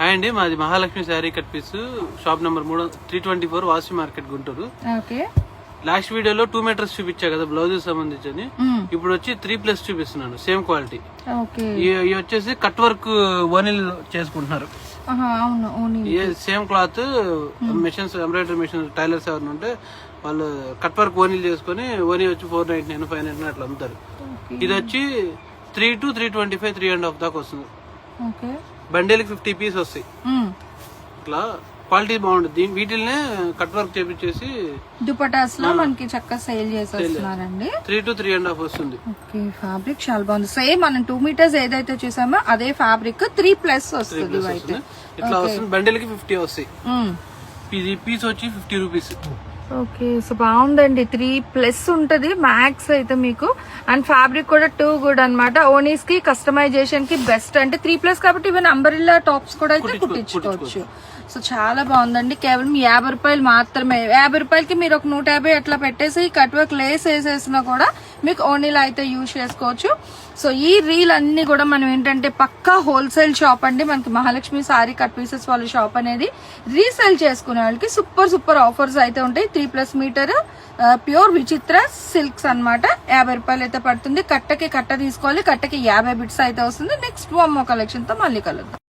Hi అండి, మాది Mahalakshmi sari cut piece, shop number 324, Vashi market, Guntur. Last వీడియోలో 2 మీటర్స్ చూపించా కదా బ్లౌజ్ సంబంధించి. ఇప్పుడు వచ్చి 3+ చూపిస్తున్నాను, సేమ్ క్వాలిటీ. ఇవి వచ్చేసి కట్ వర్క్ ఓనిల్ చేసుకుంటున్నారు. Same cloth machines, embroidery machine tailors ఎవరైనా ఉంటే వాళ్ళు కట్ వర్క్ ఓనిల్ చేసుకుని, ఓనీ వచ్చి 499, 599 అట్లా అమ్ముతారు. ఇది వచ్చి 3 to 325, 3.5 దాకా వస్తుంది. బండిల్ 50 పీస్ వస్తాయి. ఇట్లా క్వాలిటీ బాగుంటుంది. వీటిల్నే కట్ వర్క్ చేపించేసి దుపటాస్ లో మనకి చక్కగా సేల్ చేసేస్తున్నారండి. 3 to 3.5 వస్తుంది. ఓకే, ఫ్యాబ్రిక్ చాలా బాగుంది. సేమ్ మనం 2 మీటర్స్ ఏదైతే చూసామో అదే ఫ్యాబ్రిక్ 3+ వస్తుంది. ఇట్లా వస్తుంది. బండిల్ కి 50 వస్తాయి. ఇది పీస్ వచ్చి 50 రూపీస్. ఓకే, సో బాగుందండి. 3+ ఉంటది మ్యాక్స్ అయితే మీకు. అండ్ ఫ్యాబ్రిక్ కూడా 2 గుడ్ అనమాట. ఓనీస్ కి కస్టమైజేషన్ కి బెస్ట్. అంటే 3+ కాబట్టి ఈవెన్ అంబరిల్లా టాప్స్ కూడా అయితే కుట్టించుకోవచ్చు. సో చాలా బాగుందండి. కేవలం 50 రూపాయలు మాత్రమే. 50 రూపాయలకి మీరు ఒక 150 అట్లా పెట్టేసి కట్ వర్క్ లేస్ వేసేసినా కూడా మీకు ఓనీలో అయితే యూజ్ చేసుకోవచ్చు. సో ఈ రీల్ అన్ని కూడా మనం ఏంటంటే పక్కా హోల్సేల్ షాప్ అండి. మనకి మహాలక్ష్మి సారీ కట్ పీసెస్ వాళ్ళ షాప్ అనేది రీసేల్ చేసుకునే వాళ్ళకి సూపర్ ఆఫర్స్ అయితే ఉంటాయి. 3+ మీటర్ ప్యూర్ విచిత్ర సిల్క్స్ అన్నమాట. 50 రూపాయలు అయితే పడుతుంది. కట్ట తీసుకోవాలి. కట్టకి 50 బిట్స్ అయితే వస్తుంది. నెక్స్ట్ వన్ మో కలెక్షన్ తో మళ్ళీ కలుద్దాం.